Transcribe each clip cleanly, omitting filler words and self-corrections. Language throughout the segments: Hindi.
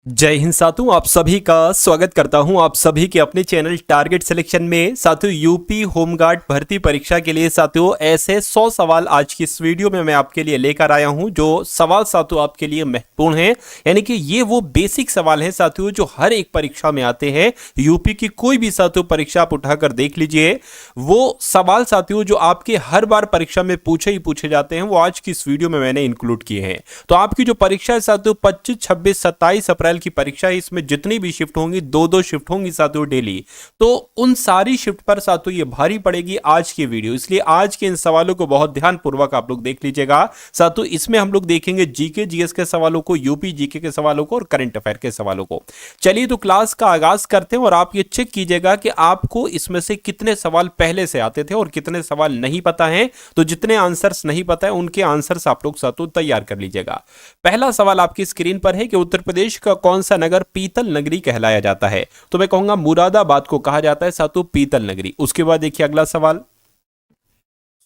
जय हिंद साथियों, आप सभी का स्वागत करता हूं आप सभी के अपने चैनल टारगेट सिलेक्शन में। साथियों, यूपी होमगार्ड भर्ती परीक्षा के लिए साथियों ऐसे 100 सवाल आज की इस वीडियो में मैं आपके लिए लेकर आया हूं, जो सवाल साथियों आपके लिए महत्वपूर्ण हैं। यानी कि ये वो बेसिक सवाल हैं साथियों जो हर एक परीक्षा में आते हैं। यूपी की कोई भी साथियों परीक्षा आप उठाकर देख लीजिए, वो सवाल साथियों जो आपके हर बार परीक्षा में पूछे ही पूछे जाते हैं, वो आज की इस वीडियो में मैंने इंक्लूड किए हैं। तो आपकी जो परीक्षा है साथियों 25, 26, 27 अप्रैल की परीक्षा है, इसमें जितनी भी शिफ्ट होंगी, दो दो शिफ्ट होंगी साथियों डेली। तो उन सारी शिफ्ट पर साथियों ये भारी पड़ेगी आज की वीडियो, इसलिए आज के इन सवालों को बहुत ध्यानपूर्वक आप लोग देख लीजिएगा। साथियों इसमें हम लोग देखेंगे जीके जीएस के सवालों को, यूपी जीके के सवालों को और करंट अफेयर के सवालों को। चलिए तो क्लास का आगाज करते हैं और आप ये चेक कीजिएगा कि आपको इसमें से कितने सवाल पहले से आते थे और कितने सवाल नहीं पता है। तो जितने आंसर्स नहीं पता है उनके आंसर्स आप लोग साथियों तैयार कर लीजिएगा। पहला सवाल आपकी स्क्रीन पर है कि उत्तर प्रदेश का कौन सा नगर पीतल नगरी कहलाया जाता है। तो मैं कहूंगा मुरादाबाद को कहा जाता है साथियों पीतल नगरी। उसके बाद देखिए अगला सवाल,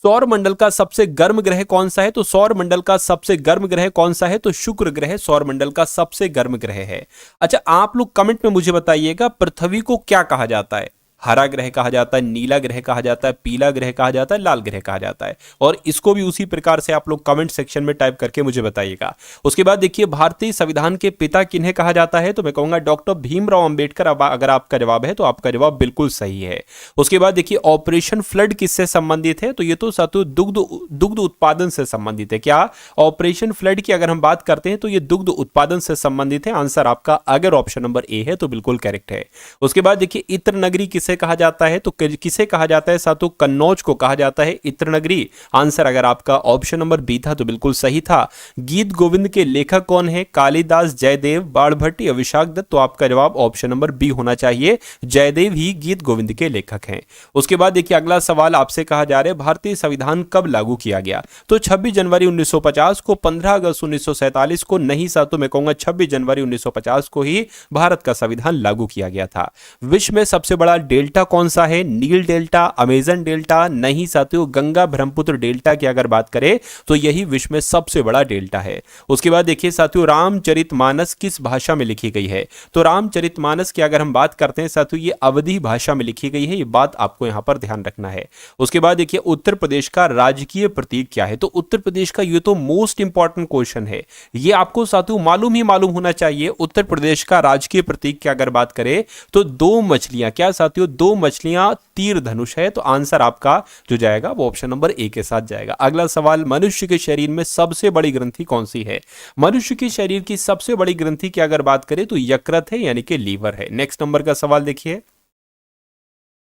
सौर मंडल का सबसे गर्म ग्रह कौन सा है। तो सौर मंडल का सबसे गर्म ग्रह कौन सा है, तो शुक्र ग्रह सौर मंडल का सबसे गर्म ग्रह है। अच्छा, आप लोग कमेंट में मुझे बताइएगा पृथ्वी को क्या कहा जाता है। हरा ग्रह कहा जाता है, नीला ग्रह कहा जाता है, पीला ग्रह कहा जाता है, लाल ग्रह कहा जाता है। और इसको भी उसी प्रकार से आप लोग कमेंट सेक्शन में टाइप करके मुझे बताइएगा। उसके बाद देखिए भारतीय संविधान के पिता किन्हें कहा जाता है। तो मैं कहूंगा डॉक्टर भीमराव अंबेडकर। अब अगर आपका जवाब है तो आपका जवाब बिल्कुल सही है। उसके बाद देखिए ऑपरेशन फ्लड किससे संबंधित है। तो ये तो साथियों दुग्ध उत्पादन से संबंधित है। क्या ऑपरेशन फ्लड की अगर हम बात करते हैं तो ये दुग्ध उत्पादन से संबंधित है। आंसर आपका अगर ऑप्शन नंबर ए है तो बिल्कुल करेक्ट है। उसके बाद देखिए इत्र नगरी किसे कहा जाता है। तो किसे कहा जाता है साथियों, कन्नौज को कहा जाता है इत्र नगरी। आंसर अगर आपका ऑप्शन नंबर बी था तो बिल्कुल सही था। गीत गोविंद के लेखक कौन है, कालिदास, जयदेव, बाणभट्ट या विशाख दत्त। तो आपका जवाब ऑप्शन नंबर बी होना चाहिए, जयदेव ही गीत गोविंद के लेखक हैं। उसके बाद देखिए अगला सवाल आपसे कहा जा रहा है भारतीय संविधान कब लागू किया गया। तो 26 जनवरी 1950 को, 15 अगस्त 1947 को। नहीं साथियों मैं कहूंगा 26 जनवरी 1950 को ही भारत का संविधान लागू किया गया था। विश्व में सबसे बड़ा डेल्टा कौन सा है, नील डेल्टा, अमेजन डेल्टा। नहीं साथियों गंगा ब्रह्मपुत्र डेल्टा की अगर बात करें तो यही विश्व में सबसे बड़ा डेल्टा है। उसके बाद देखिए साथियों रामचरितमानस किस भाषा में लिखी गई है। तो रामचरितमानस की अगर हम बात करते हैं साथियों ये अवधी भाषा में लिखी गई है। ये बात आपको यहां पर ध्यान रखना है। उसके बाद देखिए उत्तर प्रदेश का राजकीय प्रतीक क्या है। तो उत्तर प्रदेश का ये तो मोस्ट इंपॉर्टेंट क्वेश्चन है, ये आपको साथियों मालूम होना चाहिए। उत्तर प्रदेश का राजकीय प्रतीक की अगर बात करें तो दो मछलियां, क्या साथियों, दो मछलियां तीर धनुष है। तो आंसर आपका जो जाएगा वो ऑप्शन नंबर ए के साथ जाएगा। अगला सवाल, मनुष्य के शरीर में सबसे बड़ी ग्रंथि कौन सी है। मनुष्य के शरीर की सबसे बड़ी ग्रंथि की अगर बात करें तो यकृत है, यानी कि लीवर है। नेक्स्ट नंबर का सवाल देखिए,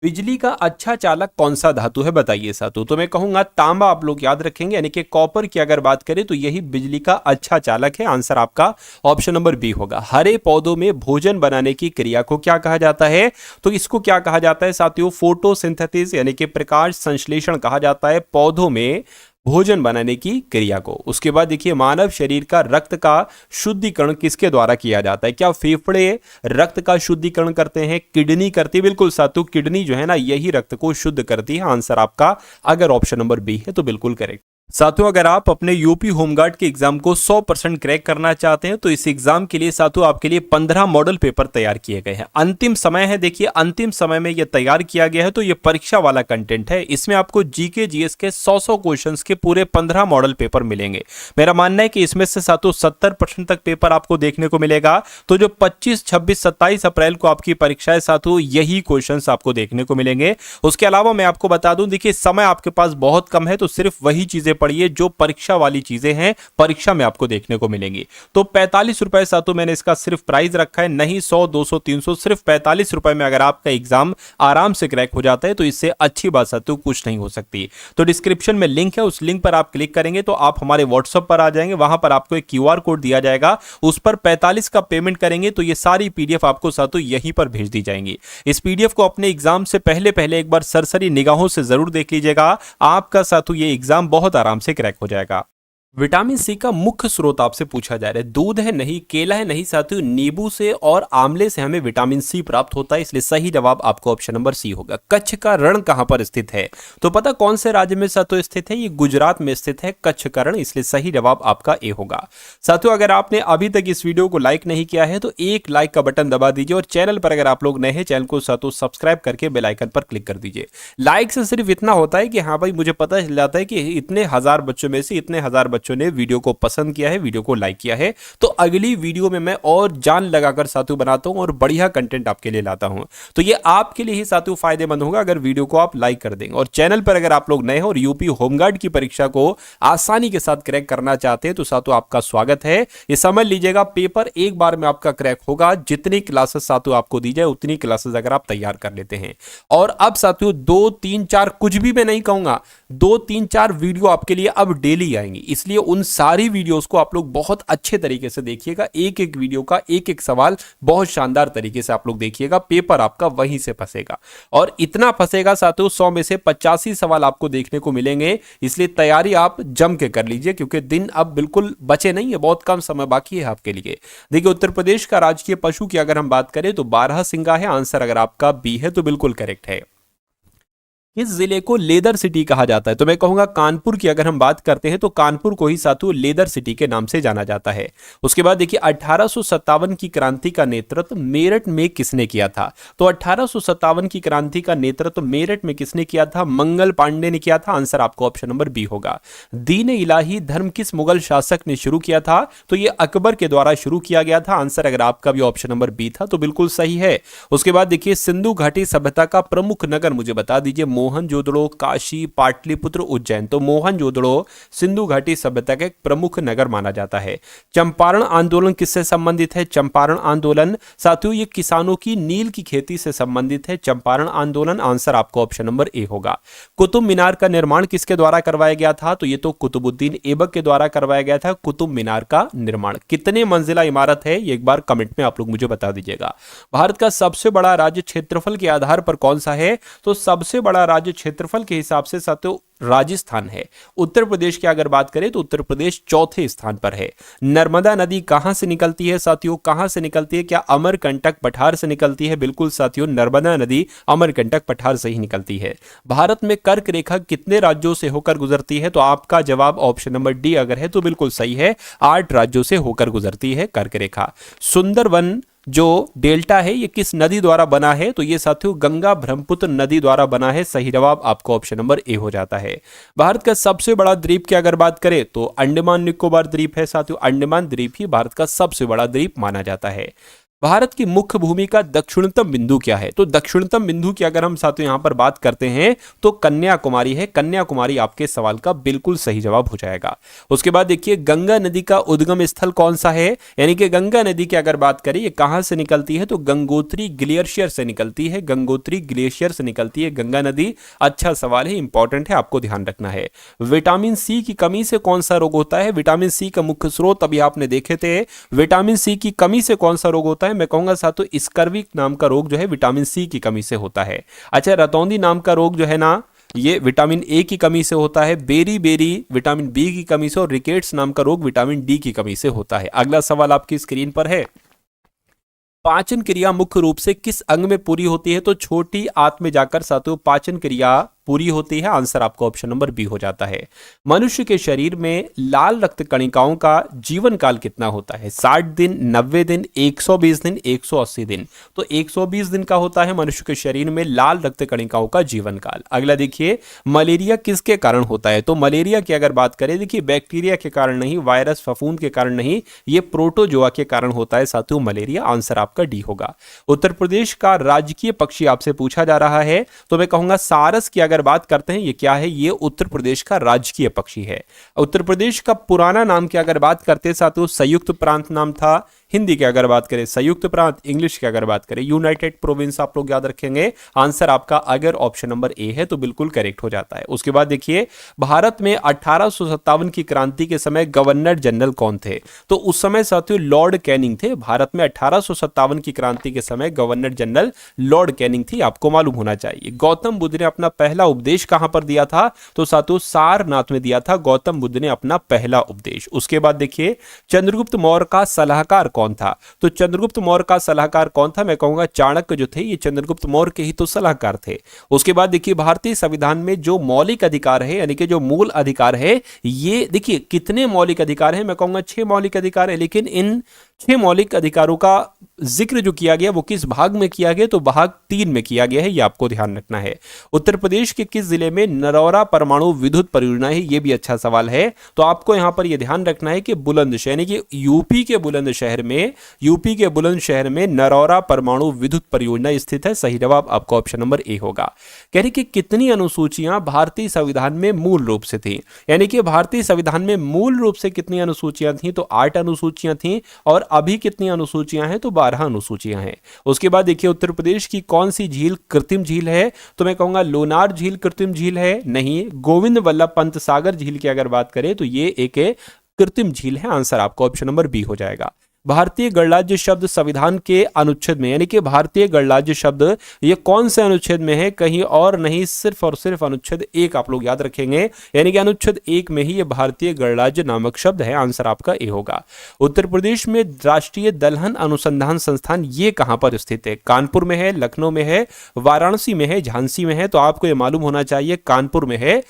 बिजली का अच्छा चालक कौन सा धातु है, बताइए साथियों। तो मैं कहूंगा तांबा आप लोग याद रखेंगे, यानी कि कॉपर की अगर बात करें तो यही बिजली का अच्छा चालक है। आंसर आपका ऑप्शन नंबर बी होगा। हरे पौधों में भोजन बनाने की क्रिया को क्या कहा जाता है। तो इसको क्या कहा जाता है साथियों, फोटोसिंथेसिस, यानी कि प्रकाश संश्लेषण कहा जाता है पौधों में भोजन बनाने की क्रिया को। उसके बाद देखिए मानव शरीर का रक्त का शुद्धिकरण किसके द्वारा किया जाता है। क्या फेफड़े रक्त का शुद्धिकरण करते हैं, किडनी करती है। बिल्कुल साथियों किडनी जो है ना यही रक्त को शुद्ध करती है। आंसर आपका अगर ऑप्शन नंबर बी है तो बिल्कुल करेक्ट। साथियों अगर आप अपने यूपी होमगार्ड के एग्जाम को 100% क्रैक करना चाहते हैं तो इस एग्जाम के लिए साथियों आपके लिए 15 मॉडल पेपर तैयार किए गए हैं। अंतिम समय है, देखिए अंतिम समय में यह तैयार किया गया है। तो यह परीक्षा वाला कंटेंट है, इसमें आपको जीके जीएस के 100 क्वेश्चंस के पूरे 15 मॉडल पेपर मिलेंगे। मेरा मानना है कि इसमें से साथियों 70% तक पेपर आपको देखने को मिलेगा। तो जो 25, 26, 27 अप्रैल को आपकी परीक्षा है साथियों यही क्वेश्चन आपको देखने को मिलेंगे। उसके अलावा मैं आपको बता दूं, देखिए समय आपके पास बहुत कम है, तो सिर्फ वही चीजें पढ़िए जो परीक्षा वाली चीजें हैं, परीक्षा में आपको देखने को मिलेंगी। तो 45 रुपए साथियों मैंने इसका सिर्फ प्राइस रखा है, नहीं 100, 200, 300, सिर्फ 45 रुपए में अगर आपका एग्जाम आराम से क्रैक हो जाता है तो इससे अच्छी बात साथियों कुछ नहीं हो सकती। तो डिस्क्रिप्शन में लिंक है, उस लिंक पर आप क्लिक करेंगे तो आप हमारे व्हाट्सएप पर आ जाएंगे। वहां पर आपको एक क्यूआर कोड दिया जाएगा, उस पर 45 का पेमेंट करेंगे तो ये सारी पीडीएफ आपको साथियों यहीं पर भेज दी जाएंगी। इस पीडीएफ को अपने एग्जाम से पहले एक बार सरसरी निगाहों से जरूर देख लीजिएगा। आपका साथियों ये एग्जाम बहुत आराम से क्रैक हो जाएगा। विटामिन सी का मुख्य स्रोत आपसे पूछा जा रहा है, दूध है नहीं, केला है नहीं साथियों, नींबू से और आंवले से हमें विटामिन सी प्राप्त होता है, इसलिए सही जवाब आपको ऑप्शन नंबर सी होगा। कच्छ का रण कहां पर स्थित है? तो पता कौन से राज्य में साथियों स्थित है? ये गुजरात में स्थित है कच्छ का रण, इसलिए सही जवाब आपका ए होगा। साथियों अगर आपने अभी तक इस वीडियो को लाइक नहीं किया है तो एक लाइक का बटन दबा दीजिए, और चैनल पर अगर आप लोग नए हैं चैनल को साथियों सब्सक्राइब करके बेल आइकन पर क्लिक कर दीजिए। लाइक से सिर्फ इतना होता है कि हाँ भाई मुझे पता चल जाता है कि इतने हजार बच्चों में से इतने हजार बच्चों ने वीडियो को पसंद किया है, वीडियो को लाइक किया है, तो अगली वीडियो में मैं और जान लगाकर साथियों बनाता हूं और बढ़िया कंटेंट आपके लिए लाता हूं। तो ये आपके लिए ही साथियों फायदेमंद होगा अगर वीडियो को आप लाइक कर देंगे। और चैनल पर अगर आप लोग नए हो और यूपी होमगार्ड की परीक्षा को आसानी के साथ क्रैक करना चाहते हैं तो साथियों आपका स्वागत है। ये समझ लीजिएगा पेपर एक बार में आपका क्रैक होगा, जितनी क्लासेस साथियों आपको दी जाए उतनी क्लासेस अगर आप तैयार कर लेते हैं। और अब साथियों 2 3 4 कुछ भी मैं नहीं कहूंगा, 2 3 4 वीडियो आपके लिए अब डेली आएंगी, इसलिए उन सारी वीडियोस को आप लोग बहुत अच्छे तरीके से देखिएगा। एक एक वीडियो का एक एक सवाल बहुत शानदार तरीके से आप लोग देखिएगा, पेपर आपका वहीं से फंसेगा। और इतना फंसेगा साथियों 100 में से 85 सवाल आपको देखने को मिलेंगे, इसलिए तैयारी आप जम के कर लीजिए, क्योंकि दिन अब बिल्कुल बचे नहीं है, बहुत कम समय बाकी है आपके लिए। देखिए उत्तर प्रदेश का राजकीय पशु की अगर हम बात करें तो बारहसिंगा है। आंसर अगर आपका बी है तो बिल्कुल करेक्ट है। इस जिले को लेदर सिटी कहा जाता है, तो मैं कहूंगा कानपुर की अगर हम बात करते हैं तो कानपुर को ही साथियों लेदर सिटी के नाम से जाना जाता है। उसके बाद देखिए 1857 की क्रांति का नेतृत्व मेरठ में किसने किया था? तो 1857 की क्रांति का नेतृत्व मेरठ में किसने किया था? मंगल पांडे ने किया था। आंसर आपको ऑप्शन नंबर बी होगा। दीन इलाही धर्म किस मुगल शासक ने शुरू किया था? तो यह अकबर के द्वारा शुरू किया गया था। आंसर अगर आपका भी ऑप्शन नंबर बी था तो बिल्कुल सही है। उसके बाद देखिए सिंधु घाटी सभ्यता का प्रमुख नगर मुझे बता दीजिए। मोहनजोदड़ो, काशी, पाटलिपुत्र, उज्जैन। तो मोहनजोदड़ो सिंधु घाटी सभ्यता का एक प्रमुख नगर माना जाता है। चंपारण आंदोलन किससे संबंधित है? चंपारण आंदोलन साथियों ये किसानों की नील की खेती से संबंधित है, चंपारण आंदोलन। आंसर आपको ऑप्शन नंबर ए होगा। कुतुब मीनार का निर्माण किसके द्वारा करवाया गया था? तो ये तो कुतुबुद्दीन ऐबक के द्वारा करवाया गया था कुतुब मीनार का निर्माण। कितने मंजिला इमारत है ये एक बार कमेंट में आप लोग मुझे बता दीजिएगा। भारत का सबसे बड़ा राज्य क्षेत्रफल के आधार पर कौन सा है? तो सबसे बड़ा राज्य क्षेत्रफल के हिसाब से साथियों राजस्थान है। उत्तर प्रदेश की अगर बात करें तो उत्तर प्रदेश चौथे स्थान पर है। नर्मदा नदी कहां से निकलती है साथियों? कहां से निकलती है? क्या अमरकंटक पठार से निकलती है? बिल्कुल साथियों नर्मदा नदी अमरकंटक पठार से ही निकलती है। भारत में कर्क रेखा कितने राज्यों से होकर गुजरती है? तो आपका जवाब ऑप्शन नंबर डी अगर है तो बिल्कुल सही है, 8 राज्यों से होकर गुजरती है कर्क रेखा। सुंदरवन जो डेल्टा है ये किस नदी द्वारा बना है? तो ये साथियों गंगा ब्रह्मपुत्र नदी द्वारा बना है। सही जवाब आपको ऑप्शन नंबर ए हो जाता है। भारत का सबसे बड़ा द्वीप की अगर बात करें तो अंडमान निकोबार द्वीप है साथियों। अंडमान द्वीप ही भारत का सबसे बड़ा द्वीप माना जाता है। भारत की मुख्य भूमि का दक्षिणतम बिंदु क्या है? तो दक्षिणतम बिंदु की अगर हम साथियों यहां पर बात करते हैं तो कन्याकुमारी है। कन्याकुमारी आपके सवाल का बिल्कुल सही जवाब हो जाएगा। उसके बाद देखिए गंगा नदी का उद्गम स्थल कौन सा है? यानी कि गंगा नदी की अगर बात करें ये कहां से निकलती है? तो गंगोत्री ग्लेशियर से निकलती है। गंगोत्री ग्लेशियर से निकलती है गंगा नदी। अच्छा सवाल है, इंपॉर्टेंट है, आपको ध्यान रखना है। विटामिन सी की कमी से कौन सा रोग होता है? विटामिन सी का मुख्य स्रोत अभी आपने देखे थे। विटामिन सी की कमी से कौन सा रोग होता है? मैं कहूंगा साथियों स्कर्वी नाम का रोग जो है विटामिन सी की कमी से होता है। अच्छा रतौंधी नाम का रोग जो है ना ये विटामिन ए की कमी से होता है। बेरी बेरी विटामिन बी की कमी से, और रिकेट्स नाम का रोग विटामिन डी की कमी से होता है। अगला सवाल आपकी स्क्रीन पर है। पाचन क्रिया मुख्य रूप से किस अंग में पूरी होती है? तो छोटी आंत में जाकर साथियों पाचन क्रिया पूरी होती है। आंसर आपको ऑप्शन नंबर बी हो जाता है। मनुष्य के शरीर में लाल रक्त कणिकाओं का जीवन काल कितना होता है? 60 दिन, 90 दिन, 120 दिन, 180 दिन। तो 120 दिन का होता है मनुष्य के शरीर में लाल रक्त कणिकाओं का जीवन काल। अगला देखिए मलेरिया किसके कारण होता है? तो मलेरिया की अगर बात करें देखिए बैक्टीरिया के कारण नहीं, वायरस फफूंद के कारण नहीं, ये प्रोटोजोआ के कारण होता है साथियों मलेरिया। आंसर आपका डी होगा। उत्तर प्रदेश का राजकीय पक्षी आपसे पूछा जा रहा है तो मैं कहूंगा सारस की अगर बात करते हैं ये क्या है? ये उत्तर प्रदेश का राजकीय पक्षी है। उत्तर प्रदेश का पुराना नाम की अगर बात करते हैं साथियों संयुक्त प्रांत नाम था, हिंदी की अगर बात करें संयुक्त प्रांत, इंग्लिश की अगर बात करें यूनाइटेड प्रोविंस आप लोग याद रखेंगे। आंसर आपका अगर ऑप्शन नंबर ए है तो बिल्कुल करेक्ट हो जाता है। उसके बाद देखिए भारत में 1857 की क्रांति के समय गवर्नर जनरल कौन थे? तो उस समय साथियों लॉर्ड कैनिंग थे। भारत में 1857 की क्रांति के समय गवर्नर जनरल लॉर्ड कैनिंग थी, आपको मालूम होना चाहिए। गौतम बुद्ध ने अपना पहला उपदेश कहां पर दिया था? तो साथियों सारनाथ में दिया था गौतम बुद्ध ने अपना पहला उपदेश। उसके बाद देखिए चंद्रगुप्त मौर्य का सलाहकार कौन था? तो चंद्रगुप्त मौर्य का सलाहकार कौन था? मैं कहूंगा चाणक्य जो थे ये चंद्रगुप्त मौर्य के ही तो सलाहकार थे। उसके बाद देखिए भारतीय संविधान में जो मौलिक अधिकार है यानी कि जो मूल अधिकार है, ये देखिए कितने मौलिक अधिकार हैं? मैं कहूंगा 6 मौलिक अधिकार है। लेकिन इन 6 मौलिक अधिकारों का जिक्र जो किया गया वो किस भाग में किया गया? तो भाग 3 में किया गया है, ये आपको ध्यान रखना है। उत्तर प्रदेश के किस जिले में नरौरा परमाणु विद्युत परियोजना है? ये भी अच्छा सवाल है। तो आपको यहां पर यह ध्यान रखना है कि बुलंदशहर यानी कि यूपी के बुलंदशहर में नरौरा परमाणु विद्युत परियोजना स्थित है। सही जवाब आपका ऑप्शन नंबर ए होगा। कह रही कि कितनी अनुसूचियां भारतीय संविधान में मूल रूप से थी, यानी कि भारतीय संविधान में मूल रूप से कितनी अनुसूचियां थी? तो 8 अनुसूचियां थी। और अभी कितनी अनुसूचियां हैं? तो 12 अनुसूचियां हैं। उसके बाद देखिए उत्तर प्रदेश की कौन सी झील कृत्रिम झील है? तो मैं कहूंगा लोनार झील कृत्रिम झील है, नहीं। गोविंद वल्लभ पंत सागर झील की अगर बात करें तो ये एक कृत्रिम झील है। आंसर आपका ऑप्शन नंबर बी हो जाएगा। भारतीय गणराज्य शब्द संविधान के अनुच्छेद में यानी कि भारतीय गणराज्य शब्द ये कौन से अनुच्छेद में है? कहीं और नहीं, सिर्फ और सिर्फ अनुच्छेद 1 आप लोग याद रखेंगे, यानी कि अनुच्छेद 1 में ही ये भारतीय गणराज्य नामक शब्द है। आंसर आपका ए होगा। उत्तर प्रदेश में राष्ट्रीय दलहन अनुसंधान संस्थान ये कहां पर स्थित है? कानपुर में है, लखनऊ में है, वाराणसी में है, झांसी में है? तो आपको ये मालूम होना चाहिए कानपुर में है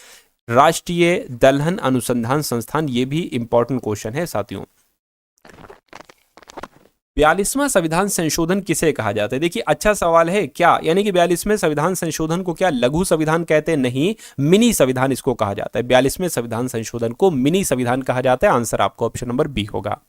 राष्ट्रीय दलहन अनुसंधान संस्थान। ये भी इंपॉर्टेंट क्वेश्चन है साथियों। 42वां संविधान संशोधन किसे कहा जाता है? देखिए अच्छा सवाल है क्या, यानी कि 42वें संविधान संशोधन को क्या लघु संविधान कहते हैं? नहीं, मिनी संविधान इसको कहा जाता है। 42वें संविधान संशोधन को मिनी संविधान कहा जाता है। आंसर आपका ऑप्शन नंबर बी होगा।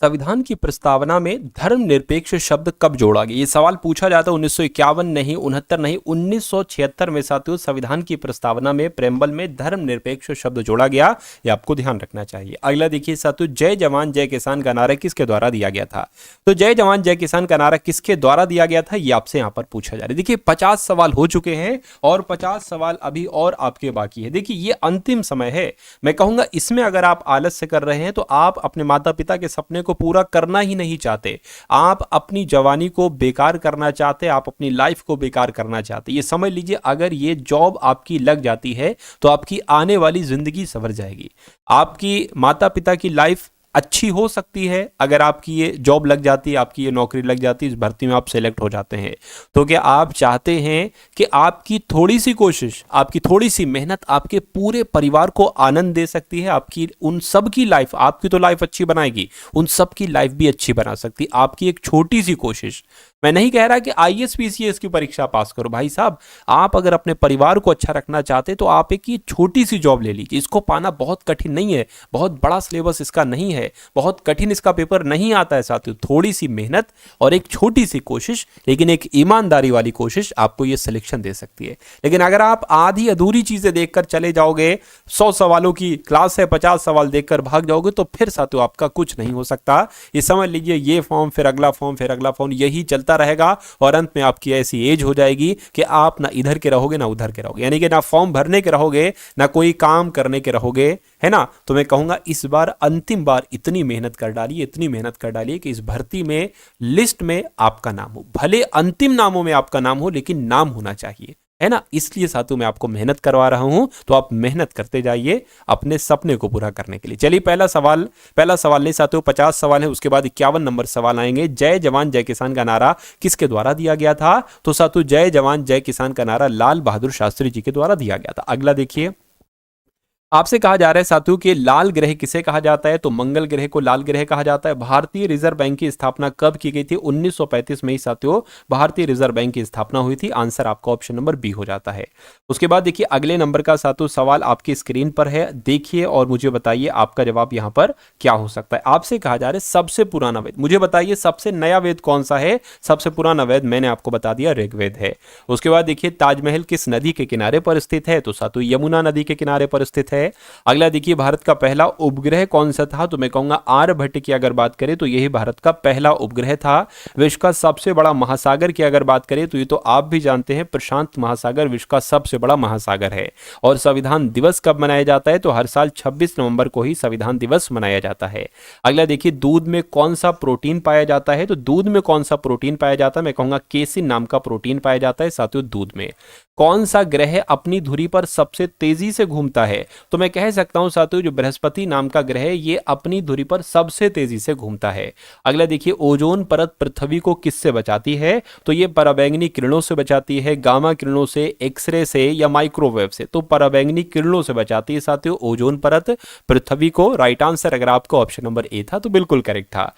संविधान की प्रस्तावना में धर्मनिरपेक्ष शब्द कब जोड़ा गया? ये सवाल पूछा जाता है 1951 नहीं, 69 नहीं, 1976 में साथियों संविधान की प्रस्तावना में प्रेम्बल में धर्मनिरपेक्ष शब्द जोड़ा गया। ये आपको ध्यान रखना चाहिए। अगला देखिए साथियों जय जवान जय किसान का नारा किसके द्वारा दिया गया था? तो जय जवान जय किसान का नारा किसके द्वारा दिया गया था ये आपसे यहां पर पूछा जा रहा है। देखिए 50 सवाल हो चुके हैं और 50 सवाल अभी और आपके बाकी है। देखिए ये अंतिम समय है। मैं कहूंगा इसमें अगर आप आलस्य कर रहे हैं तो आप अपने माता पिता के सपने को पूरा करना ही नहीं चाहते, आप अपनी जवानी को बेकार करना चाहते, आप अपनी लाइफ को बेकार करना चाहते। ये समझ लीजिए अगर ये जॉब आपकी लग जाती है तो आपकी आने वाली जिंदगी संवर जाएगी। आपकी माता पिता की लाइफ अच्छी हो सकती है अगर आपकी ये जॉब लग जाती है, आपकी ये नौकरी लग जाती है, इस भर्ती में आप सेलेक्ट हो जाते हैं। तो क्या आप चाहते हैं कि आपकी थोड़ी सी कोशिश, आपकी थोड़ी सी मेहनत आपके पूरे परिवार को आनंद दे सकती है? आपकी उन सब की लाइफ, आपकी तो लाइफ अच्छी बनाएगी, उन सब की लाइफ भी अच्छी बना सकती है आपकी एक छोटी सी कोशिश। मैं नहीं कह रहा कि आईएएस पीसीएस की परीक्षा पास करो भाई साहब, आप अगर अपने परिवार को अच्छा रखना चाहते तो आप एक ये छोटी सी जॉब ले लीजिए। इसको पाना बहुत कठिन नहीं है, बहुत बड़ा सिलेबस इसका नहीं है, बहुत कठिन इसका पेपर नहीं आता है साथियों। थोड़ी सी मेहनत और एक छोटी सी कोशिश, लेकिन एक ईमानदारी वाली कोशिश आपको ये सिलेक्शन दे सकती है। लेकिन अगर आप आधी अधूरी चीजें देखकर चले जाओगे, 100 सवालों की क्लास है 50 सवाल देखकर भाग जाओगे, तो फिर साथियों आपका कुछ नहीं हो सकता। ये समझ लीजिए ये फॉर्म फिर अगला फॉर्म फिर अगला फॉर्म यही चलता रहेगा और अंत में आपकी ऐसी एज हो जाएगी कि आप ना इधर के रहोगे ना उधर के रहोगे, यानी कि ना फॉर्म भरने के रहोगे ना कोई काम करने के रहोगे, है ना। तो मैं कहूंगा इस बार अंतिम बार इतनी मेहनत कर डालिए, इतनी मेहनत कर डालिए कि इस भर्ती में लिस्ट में आपका नाम हो। भले अंतिम नामों में आपका नाम हो लेकिन नाम होना चाहिए, है ना। इसलिए साथियों मैं आपको मेहनत करवा रहा हूं, तो आप मेहनत करते जाइए अपने सपने को पूरा करने के लिए। चलिए पहला सवाल नहीं साथियों 50 सवाल है, उसके बाद 51 नंबर सवाल आएंगे। जय जवान जय किसान का नारा किसके द्वारा दिया गया था? तो साथियों जय जवान जय किसान का नारा लाल बहादुर शास्त्री जी के द्वारा दिया गया था। अगला देखिए आपसे कहा जा रहा है साथियों कि लाल ग्रह किसे कहा जाता है? तो मंगल ग्रह को लाल ग्रह कहा जाता है। भारतीय रिजर्व बैंक की स्थापना कब की गई थी? 1935 में ही साथियों भारतीय रिजर्व बैंक की स्थापना हुई थी। आंसर आपका ऑप्शन नंबर बी हो जाता है। उसके बाद देखिए अगले नंबर का साथियों सवाल आपकी स्क्रीन पर है, देखिए और मुझे बताइए आपका जवाब यहां पर क्या हो सकता है। आपसे कहा जा रहा है सबसे पुराना वेद, मुझे बताइए सबसे नया वेद कौन सा है? सबसे पुराना वेद मैंने आपको बता दिया ऋग्वेद है। उसके बाद देखिए ताजमहल किस नदी के किनारे पर स्थित है? तो साथियों यमुना नदी के किनारे पर स्थित है। है। अगला देखिए भारत का पहला उपग्रह कौन सा था, तो मैं कहूंगा आर्यभट्ट की अगर बात करें तो यही भारत का पहला उपग्रह था। विश्व का सबसे बड़ा महासागर की अगर बात करें तो ये तो आप भी जानते हैं, प्रशांत महासागर विश्व का सबसे बड़ा महासागर है। और संविधान दिवस कब मनाया जाता है, तो हर साल 26 नवंबर को ही संविधान दिवस मनाया जाता है। अगला देखिए दूध में कौन सा प्रोटीन पाया जाता है, तो दूध में कौन सा प्रोटीन पाया जाता है, मैं कहूंगा केसिन नाम का प्रोटीन पाया जाता है साथियों दूध में। कौन सा ग्रह अपनी धुरी पर सबसे तेजी से घूमता है, तो मैं कह सकता हूं साथियों जो बृहस्पति नाम का ग्रह है ये अपनी धुरी पर सबसे तेजी से घूमता है। अगला देखिए ओजोन परत पृथ्वी को किससे बचाती है, तो ये पराबैंगनी किरणों से बचाती है, गामा किरणों से, एक्सरे से या माइक्रोवेव से। तो पराबैंगनी किरणों से बचाती है साथियों ओजोन परत पृथ्वी को। राइट आंसर अगर आपको ऑप्शन नंबर ए था तो बिल्कुल करेक्ट था।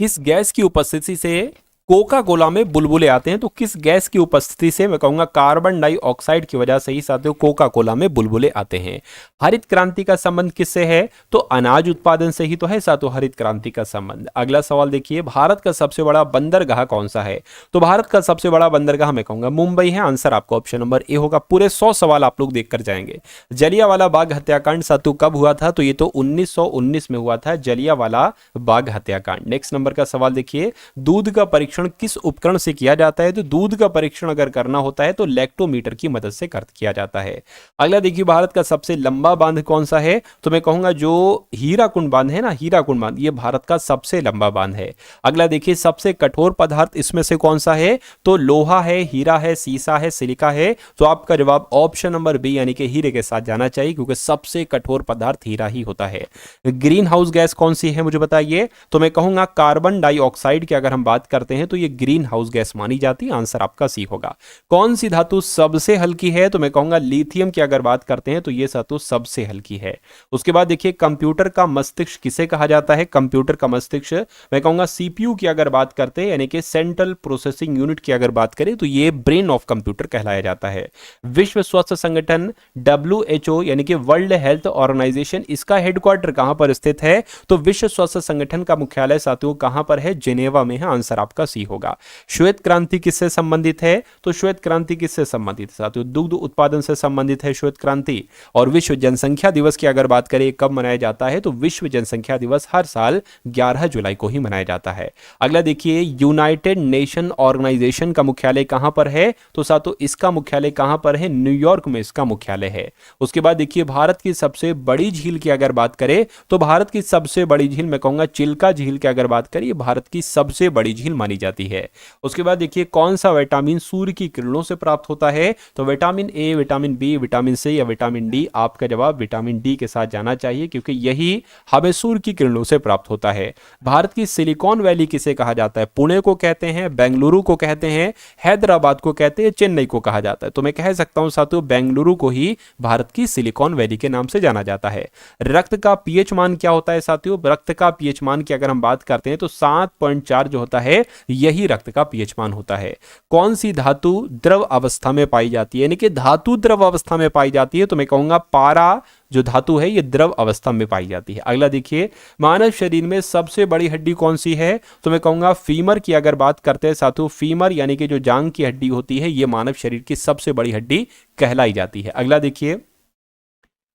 किस गैस की उपस्थिति से कोका कोला में बुलबुले आते हैं, तो किस गैस की उपस्थिति से, मैं कहूंगा कार्बन डाइऑक्साइड की वजह से ही साथियों कोका कोला में बुलबुले आते हैं। हरित क्रांति का संबंध किससे है, तो अनाज उत्पादन से ही तो है साथियों हरित क्रांति का संबंध। अगला सवाल देखिए भारत का सबसे बड़ा बंदरगाह कौन सा है, तो भारत का सबसे बड़ा बंदरगाह मैं कहूंगा मुंबई है। आंसर आपका ऑप्शन नंबर ए होगा। पूरे 100 सवाल आप लोग देखकर जाएंगे। जलियांवाला बाग हत्याकांड साथियों कब हुआ था, तो ये तो 1919 में हुआ था जलियांवाला बाग हत्याकांड। नेक्स्ट नंबर का सवाल देखिए दूध का परीक्षण किस उपकरण से किया जाता है, तो दूध का परीक्षण अगर करना होता है तो लैक्टोमीटर की मदद से किया जाता है। अगला देखिए भारत का सबसे लंबा बांध कौन सा है, तो मैं कहूंगा जो हीराकुंड बांध है ना, हीराकुंड बांध ये भारत का सबसे लंबा बांध है। अगला देखिए सबसे कठोर पदार्थ इसमें से कौन सा है, तो लोहा है, हीरा है, सीसा है, सिलिका है। तो आपका जवाब ऑप्शन नंबर बी यानी कि हीरे के साथ जाना चाहिए क्योंकि सबसे कठोर पदार्थ हीरा ही होता है। ग्रीन हाउस गैस कौन सी है मुझे बताइए, तो मैं कहूंगा कार्बन डाइऑक्साइड की अगर हम बात करते हैं तो ये ग्रीन हाउस गैस मानी जाती है। आंसर आपका सी होगा। कौन सी धातु सबसे हल्की है, तो मैं कहूंगा लिथियम की अगर बात करते हैं तो ये धातु सबसे हल्की है। उसके बाद देखिए कंप्यूटर का मस्तिष्क किसे कहा जाता है, कंप्यूटर का मस्तिष्क मैं कहूंगा सीपीयू की अगर बात करते हैं यानी कि सेंट्रल प्रोसेसिंग यूनिट की अगर बात करें तो ये ब्रेन ऑफ कंप्यूटर कहलाया जाता है। विश्व स्वास्थ्य संगठन WHO यानी कि वर्ल्ड हेल्थ ऑर्गेनाइजेशन इसका हेडक्वार्टर कहां पर स्थित है, तो विश्व स्वास्थ्य संगठन का मुख्यालय साथियों कहां पर है, जिनेवा में है। आंसर आपका सी होगा। श्वेत क्रांति किससे संबंधित है, तो श्वेत क्रांति किससे संबंधित है साथियों, दुग्ध उत्पादन से संबंधित है श्वेत क्रांति। और विश्व जनसंख्या दिवस की अगर बात करें कब मनाया जाता है, तो विश्व जनसंख्या दिवस हर साल 11 जुलाई को ही मनाया जाता है। अगला देखिए यूनाइटेड नेशन ऑर्गेनाइजेशन का मुख्यालय कहां पर है, तो साथियों इसका मुख्यालय कहां पर है, न्यूयॉर्क में इसका मुख्यालय है। उसके बाद देखिए भारत की सबसे बड़ी झील की अगर बात करें तो भारत की सबसे बड़ी झील मैं कहूंगा चिल्का झील की अगर बात करें भारत की सबसे बड़ी झील मानी जाती है। उसके बाद देखिए कौन सा विटामिन सूर्य की किरणों से प्राप्त होता है, तो vitamin A, vitamin B, vitamin C या विटामिन डी। आपका जवाब विटामिन डी के साथ जाना चाहिए क्योंकि यही हमें सूर्य की किरणों से प्राप्त होता है। भारत की सिलिकॉन वैली किसे कहा जाता है, पुणे को कहते हैं, बेंगलुरु को कहते हैं, हैदराबाद को कहते हैं, चेन्नई को कहा जाता है। तो मैं कह सकता हूं साथियों बेंगलुरु को ही भारत की सिलिकॉन वैली के नाम से जाना जाता है। रक्त का पीएच मान क्या होता है साथियों, रक्त का पीएच मान की अगर हम बात करते हैं तो 7.4 जो होता है यही रक्त का पीएच मान होता है। कौन सी धातु द्रव अवस्था में पाई जाती है, यानी कि धातु द्रव अवस्था में पाई जाती है, तो मैं कहूंगा पारा जो धातु है ये द्रव अवस्था में पाई जाती है। अगला देखिए मानव शरीर में सबसे बड़ी हड्डी कौन सी है, तो मैं कहूंगा फीमर की अगर बात करते हैं साथियों, फीमर यानी कि जो जांग की हड्डी होती है ये मानव शरीर की सबसे बड़ी हड्डी कहलाई जाती है। अगला देखिए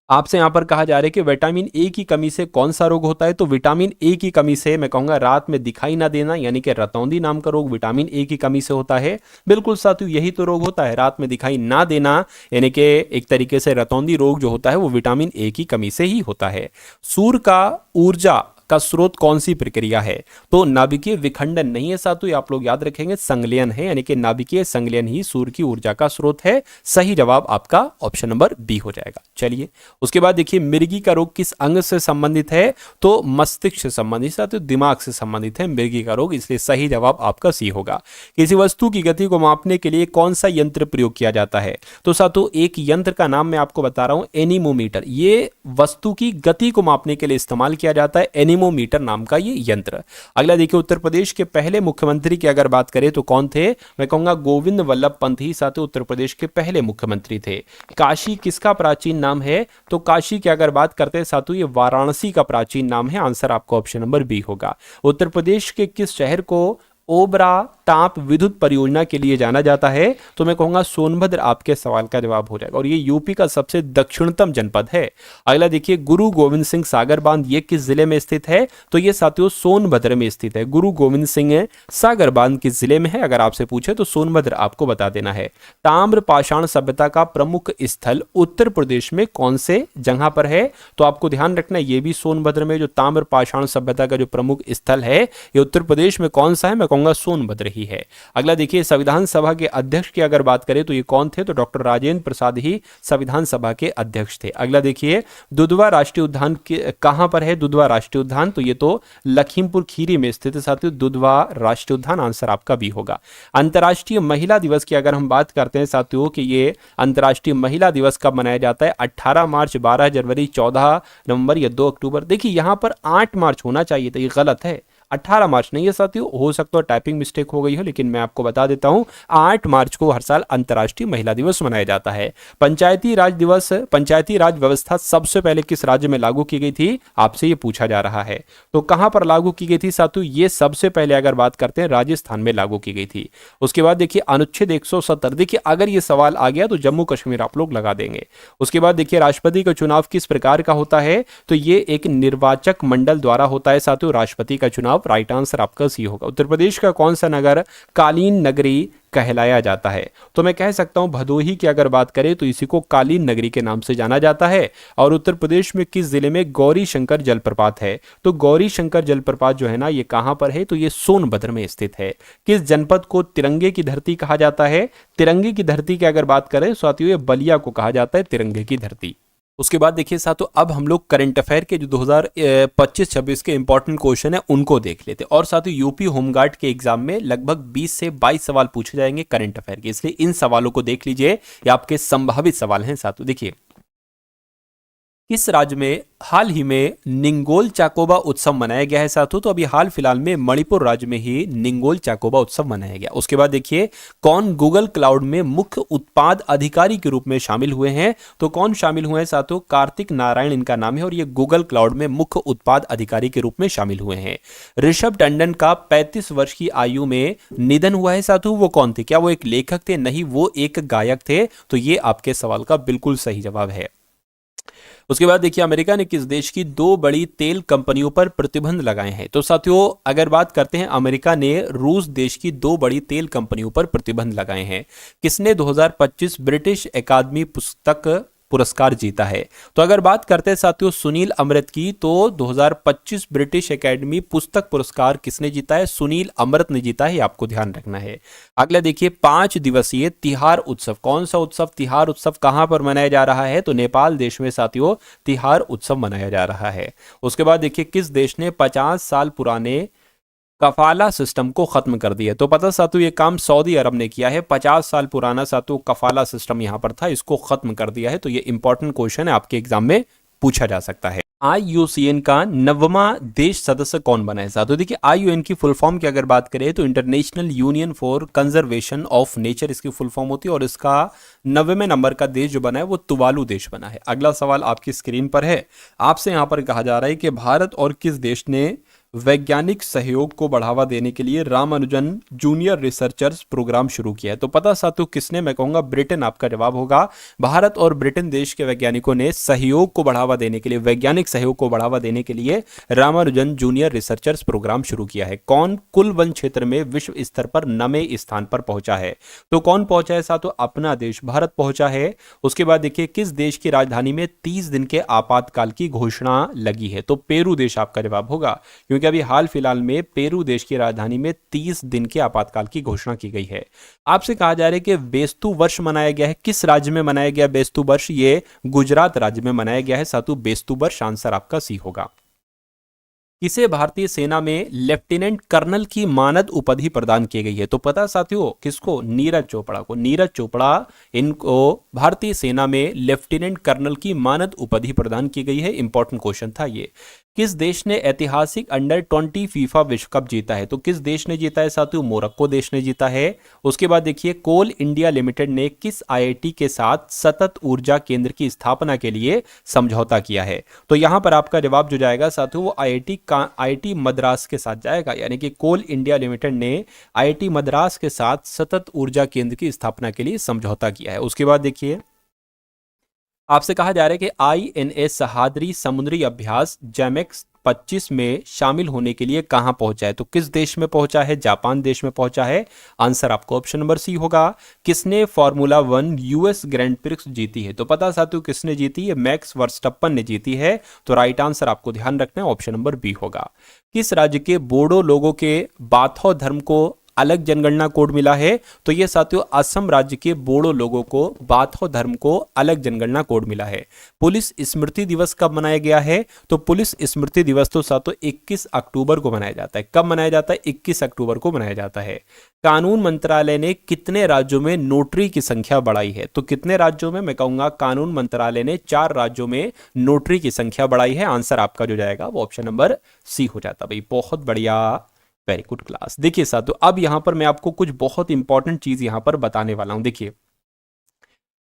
आपसे यहां पर कहा जा रहा है कि विटामिन ए की कमी से कौन सा रोग होता है, तो विटामिन ए की कमी से मैं कहूंगा रात में दिखाई ना देना यानी कि रतौंधी नाम का रोग विटामिन ए की कमी से होता है। बिल्कुल साथियों यही तो रोग होता है, रात में दिखाई ना देना यानी कि एक तरीके से रतौंधी रोग जो होता है वो विटामिन ए की कमी से ही होता है। सूर्य का ऊर्जा का स्रोत कौन सी प्रक्रिया है, तो नाभिकीय विखंडन नहीं है साथियों, आप लोग याद रखेंगे संगलयन है यानी कि नाभिकीय संगलयन ही सूर्य की ऊर्जा का स्रोत है। सही जवाब आपका ऑप्शन नंबर बी हो जाएगा। चलिए उसके बाद देखिए मिर्गी का रोग किस अंग से संबंधित है, तो मस्तिष्क से संबंधित साथियों दिमाग से संबंधित है मिर्गी का रोग, इसलिए सही जवाब आपका सी होगा। किसी वस्तु की गति को मापने के लिए कौन सा यंत्र प्रयोग किया जाता है, तो साथियों एक यंत्र का नाम मैं आपको बता रहा हूं एनीमोमीटर। ये वस्तु की गति को मापने के लिए इस्तेमाल किया जाता है, एनीमोमीटर नाम का ये यंत्र। अगला देखिए उत्तर प्रदेश के पहले मुख्यमंत्री की अगर बात करें तो कौन थे, मैं कहूंगा गोविंद वल्लभ पंत ही साथियों उत्तर प्रदेश के पहले मुख्यमंत्री थे। काशी किसका प्राचीन नाम है, तो काशी की अगर बात करते हैं साथियों ये वाराणसी का प्राचीन नाम है। आंसर आपका ऑप्शन नंबर बी होगा। उत्तर प्रदेश के किस शहर को ओबरा टाप विद्युत परियोजना के लिए जाना जाता है? तो मैं कहूंगा सोनभद्र आपके सवाल का जवाब हो जाएगा, और ये यूपी का सबसे दक्षिणतम जनपद है। अगला देखिए, गुरु गोविंद सिंह सागर बांध ये किस जिले में स्थित है? तो ये साथियों सोनभद्र में स्थित है। गुरु गोविंद सिंह सागर बांध किस जिले में है? अगर आपसे पूछे तो सोनभद्र आपको बता देना है। ताम्र पाषाण सभ्यता का प्रमुख स्थल उत्तर प्रदेश में कौन से जगह पर है? तो आपको ध्यान रखना है ये भी सोनभद्र में, जो ताम्र पाषाण सभ्यता का जो प्रमुख स्थल है ये उत्तर प्रदेश में कौन सा है? मैं कहूंगा सोनभद्र ही है। अगला देखिए, संविधान सभा के अध्यक्ष की अगर बात करें तो ये कौन थे? तो डॉक्टर राजेंद्र प्रसाद ही संविधान सभा के अध्यक्ष थे। अगला देखिए, दुधवा राष्ट्रीय उद्यान कहां पर है? दुधवा राष्ट्रीय उद्यान तो ये तो लखीमपुर खीरी में स्थित है साथियों, दुधवा राष्ट्रीय उद्यान आंसर आपका भी होगा। अंतर्राष्ट्रीय महिला दिवस की अगर हम बात करते हैं साथियों कि ये अंतर्राष्ट्रीय महिला दिवस कब मनाया जाता है? 18 मार्च, 12 जनवरी, 14 नवंबर या 2 अक्टूबर। देखिए यहां पर 8 मार्च होना चाहिए था, ये गलत है, 18 मार्च नहीं है साथियों, हो सकता है टाइपिंग मिस्टेक हो गई हो, लेकिन मैं आपको बता देता हूं 8 मार्च को हर साल अंतर्राष्ट्रीय महिला दिवस मनाया जाता है। पंचायती राज दिवस, पंचायती राज व्यवस्था सबसे पहले किस राज्य में लागू की गई थी? आपसे ये पूछा जा रहा है। तो कहां पर लागू की गई थी साथियों? ये सबसे पहले अगर बात करते हैं राजस्थान में लागू की गई थी। उसके बाद देखिए अनुच्छेद 170, देखिए अगर ये सवाल आ गया तो जम्मू कश्मीर आप लोग लगा देंगे। उसके बाद देखिए राष्ट्रपति का चुनाव किस प्रकार का होता है? तो ये एक निर्वाचक मंडल द्वारा होता है साथियों राष्ट्रपति का चुनाव। राइट आंसर आपका सी होगा। उत्तर प्रदेश का कौन सा नगर कालीन नगरी कहलाया जाता है? तो मैं कह सकता हूं भदोही की अगर बात करें तो इसी को कालीन नगरी के नाम से जाना जाता है। और उत्तर प्रदेश में किस जिले में गौरी शंकर जलप्रपात है? तो गौरी शंकर जलप्रपात जो है ना ये कहां पर है? तो ये सोनभद्र में स्थित है। किस जनपद को तिरंगे की धरती कहा जाता है? तिरंगे की धरती की अगर बात करें साथियों ये बलिया को कहा जाता है तिरंगे की धरती। उसके बाद देखिए साथियों अब हम लोग करंट अफेयर के जो 2025-26 के इंपॉर्टेंट क्वेश्चन है उनको देख लेते हैं। और साथियों यूपी होमगार्ड के एग्जाम में लगभग 20 से 22 सवाल पूछे जाएंगे करंट अफेयर के, इसलिए इन सवालों को देख लीजिए, ये आपके संभावित सवाल हैं साथियों। देखिए किस राज्य में हाल ही में निंगोल चाकोबा उत्सव मनाया गया है साथियों? तो अभी हाल फिलहाल में मणिपुर राज्य में ही निंगोल चाकोबा उत्सव मनाया गया। उसके बाद देखिए कौन गूगल क्लाउड में मुख्य उत्पाद अधिकारी के रूप में शामिल हुए हैं? तो कौन शामिल हुए हैं साथियों? कार्तिक नारायण इनका नाम है और ये गूगल क्लाउड में मुख्य उत्पाद अधिकारी के रूप में शामिल हुए हैं। ऋषभ टंडन का 35 वर्ष की आयु में निधन हुआ है साथियों, वो कौन थे? क्या वो एक लेखक थे? नहीं, वो एक गायक थे। तो ये आपके सवाल का बिल्कुल सही जवाब है। उसके बाद देखिए अमेरिका ने किस देश की 2 बड़ी तेल कंपनियों पर प्रतिबंध लगाए हैं? तो साथियों अगर बात करते हैं अमेरिका ने रूस देश की 2 बड़ी तेल कंपनियों पर प्रतिबंध लगाए हैं। किसने 2025 ब्रिटिश एकेडमी पुस्तक पुरस्कार जीता है? तो अगर बात करते हैं साथियों सुनील अमृत की, तो 2025 ब्रिटिश एकेडमी पुस्तक पुरस्कार किसने जीता है? सुनील अमृत ने जीता है, आपको ध्यान रखना है। अगला देखिए 5 दिवसीय तिहार उत्सव, कौन सा उत्सव? तिहार उत्सव कहां पर मनाया जा रहा है? तो नेपाल देश में साथियों तिहार उत्सव मनाया जा रहा है। उसके बाद देखिए किस देश ने 50 साल पुराने कफाला सिस्टम को खत्म कर दिया? तो पता साथियों ये काम सऊदी अरब ने किया है। 50 साल पुराना साथियों कफाला सिस्टम यहां पर था, इसको खत्म कर दिया है। तो ये इंपॉर्टेंट क्वेश्चन है, आपके एग्जाम में पूछा जा सकता है। IUCN का 9वां देश सदस्य कौन बना है साथियों? देखिए IUCN की फुल फॉर्म की अगर बात करें तो international union for conservation of nature इसकी फुल फॉर्म होती है, और इसका 9वें नंबर का देश जो बना है वो तुवालू देश बना है। अगला सवाल आपकी स्क्रीन पर है, आपसे यहां पर कहा जा रहा है कि भारत और किस देश ने वैज्ञानिक सहयोग को बढ़ावा देने के लिए रामानुजन जूनियर रिसर्चर्स प्रोग्राम शुरू किया है? तो पता साथियों किसने? मैं कहूंगा ब्रिटेन आपका जवाब होगा। भारत और ब्रिटेन देश के वैज्ञानिकों ने सहयोग को बढ़ावा देने के लिए, वैज्ञानिक सहयोग को बढ़ावा देने के लिए रामानुजन जूनियर रिसर्चर्स प्रोग्राम शुरू किया है। कौन कुल वन क्षेत्र में विश्व स्तर पर 9वें स्थान पर पहुंचा है? तो कौन पहुंचा है साथियों? अपना देश भारत पहुंचा है। उसके बाद देखिए किस देश की राजधानी में 30 दिन के आपातकाल की घोषणा लगी है? तो पेरू देश आपका जवाब होगा, क्योंकि अभी हाल फिलहाल में पेरू देश की राजधानी में 30 दिन के आपातकाल की घोषणा की गई है। आपसे कहा जा रहा है कि बेस्तु वर्ष मनाया गया है, किस राज्य में मनाया गया बेस्तु वर्ष? ये गुजरात राज्य में मनाया गया है साथियों बेस्तु वर्ष, आंसर आपका सी होगा। किसे भारतीय सेना में लेफ्टिनेंट कर्नल की मानद उपाधि प्रदान की गई है? तो पता साथियों किसको? नीरज चोपड़ा को। नीरज चोपड़ा इनको भारतीय सेना में लेफ्टिनेंट कर्नल की मानद उपाधि प्रदान की गई है। इंपॉर्टेंट क्वेश्चन था ये। किस देश ने ऐतिहासिक अंडर-20 फीफा विश्व कप जीता है? तो किस देश ने जीता है साथियों? मोरक्को देश ने जीता है। उसके बाद देखिए, कोल इंडिया लिमिटेड ने किस आईआईटी के साथ सतत ऊर्जा केंद्र की स्थापना के लिए समझौता किया है? तो यहां पर आपका जवाब जो जाएगा साथियों वो आईआईटी मद्रास के साथ जाएगा, यानी कि कोल इंडिया लिमिटेड ने आईआईटी मद्रास के साथ सतत ऊर्जा केंद्र की स्थापना के लिए समझौता किया है। उसके बाद देखिए, आपसे कहा जा रहा है कि आईएनएस सहाद्री समुद्री अभ्यास जैमेक्स 25 में शामिल होने के लिए कहां पहुंचा है? तो किस देश में पहुंचा है? जापान देश में पहुंचा है। आंसर आपको ऑप्शन नंबर सी होगा। किसने फॉर्मूला 1 यूएस ग्रैंड प्रिक्स जीती है? तो पता साथियों किसने जीती है? मैक्स वर्स्टप्पन ने जीती है। तो राइट आंसर आपको ध्यान रखना है, ऑप्शन नंबर बी होगा। किस राज्य के बोडो लोगों के बाथो धर्म को अलग जनगणना कोड मिला है? तो ये साथियों असम राज्य के बोडो लोगों को बाथो धर्म को अलग जनगणना कोड मिला है। पुलिस स्मृति दिवस कब मनाया गया है? तो पुलिस स्मृति दिवस तो साथियों 21 अक्टूबर को मनाया जाता है। कब मनाया जाता है? 21 अक्टूबर को मनाया जाता है। कानून मंत्रालय ने कितने राज्यों में नोटरी की संख्या बढ़ाई है? तो कितने राज्यों में? मैं कहूंगा कानून मंत्रालय ने 4 राज्यों में नोटरी की संख्या बढ़ाई है। आंसर आपका जो जाएगा वो ऑप्शन नंबर सी हो जाता। भाई बहुत बढ़िया, वेरी गुड क्लास। देखिए साथियों, अब यहां पर मैं आपको कुछ बहुत इंपॉर्टेंट चीज यहां पर बताने वाला हूं। देखिए,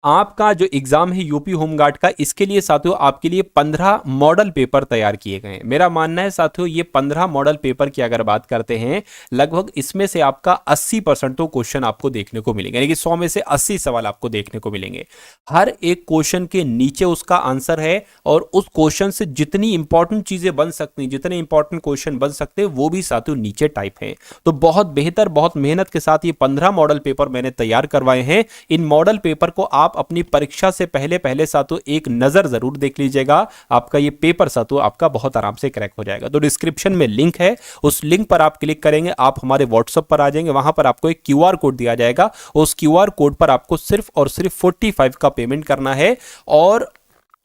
आपका जो एग्जाम है यूपी होमगार्ड का, इसके लिए साथियों आपके लिए 15 मॉडल पेपर तैयार किए गए हैं। मेरा मानना है साथियों ये 15 मॉडल पेपर की अगर बात करते हैं, लगभग इसमें से आपका 80% तो क्वेश्चन आपको देखने को मिलेंगे, यानी कि 100 में से 80 सवाल आपको देखने को मिलेंगे। हर एक क्वेश्चन के नीचे उसका आंसर है और उस क्वेश्चन से जितनी इंपॉर्टेंट चीजें बन सकती, जितने इंपॉर्टेंट क्वेश्चन बन सकते हैं वो भी साथियों नीचे टाइप है। तो बहुत बेहतर, बहुत मेहनत के साथ ये 15 मॉडल पेपर मैंने तैयार करवाए हैं। इन मॉडल पेपर को आप अपनी परीक्षा से पहले साथियों एक नजर जरूर देख लीजिएगा। आपका ये पेपर साथियों आपका बहुत आराम से क्रैक हो जाएगा। तो डिस्क्रिप्शन में लिंक है, उस लिंक पर आप क्लिक करेंगे, आप हमारे व्हाट्सएप पर आ जाएंगे, वहां पर आपको एक क्यूआर कोड दिया जाएगा। उस क्यूआर कोड पर आपको सिर्फ और सिर्फ 45 का पेमेंट करना है और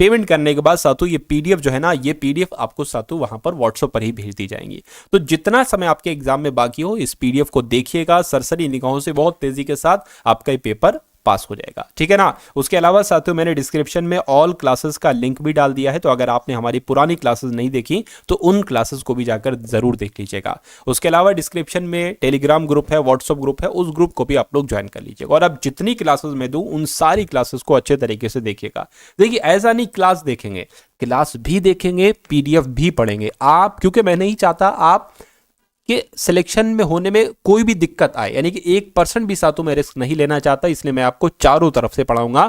पेमेंट करने के बाद साथियों ये पीडीएफ जो है ना, ये पीडीएफ आपको साथियों वहां पर व्हाट्सएप पर ही भेज दी जाएंगी। तो जितना समय आपके एग्जाम में बाकी हो, इस पीडीएफ को देखिएगा सरसरी निगाहों से, बहुत तेजी के साथ आपका ये पेपर पास हो जाएगा, ठीक है ना। उसके अलावा साथियों मैंने डिस्क्रिप्शन में ऑल क्लासेस का लिंक भी डाल दिया है, तो अगर आपने हमारी पुरानी क्लासेस नहीं देखी तो उन क्लासेस को भी जाकर जरूर देख लीजिएगा। उसके अलावा डिस्क्रिप्शन में टेलीग्राम ग्रुप है, व्हाट्सएप ग्रुप है, उस ग्रुप को भी आप लोग ज्वाइन कर लीजिएगा। और अब जितनी क्लासेस मैं दूं उन सारी क्लासेस को अच्छे तरीके से देखिएगा। देखिए ऐसा नहीं क्लास देखेंगे, क्लास भी देखेंगे, पीडीएफ भी पढ़ेंगे आप, क्योंकि मैं नहीं चाहता आप कि सिलेक्शन में होने में कोई भी दिक्कत आए, यानी कि 1% भी साथियों मैं रिस्क नहीं लेना चाहता। इसलिए मैं आपको चारों तरफ से पढ़ाऊंगा।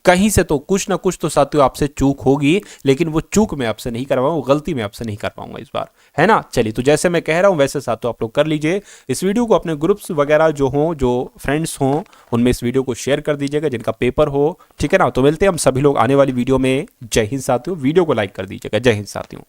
कहीं से तो कुछ ना कुछ तो साथियों आपसे चूक होगी, लेकिन वो चूक मैं आपसे नहीं करवाऊंगा, वो गलती मैं आपसे नहीं कर पाऊंगा इस बार, है ना। चलिए, तो जैसे मैं कह रहा हूं वैसे साथियों आप लोग कर लीजिए। इस वीडियो को अपने ग्रुप्स वगैरह जो हों, जो फ्रेंड्स हों, उनमें इस वीडियो को शेयर कर दीजिएगा जिनका पेपर हो, ठीक है ना। तो मिलते हैं हम सभी लोग आने वाली वीडियो में। जय हिंद साथियों, वीडियो को लाइक कर दीजिएगा। जय हिंद साथियों।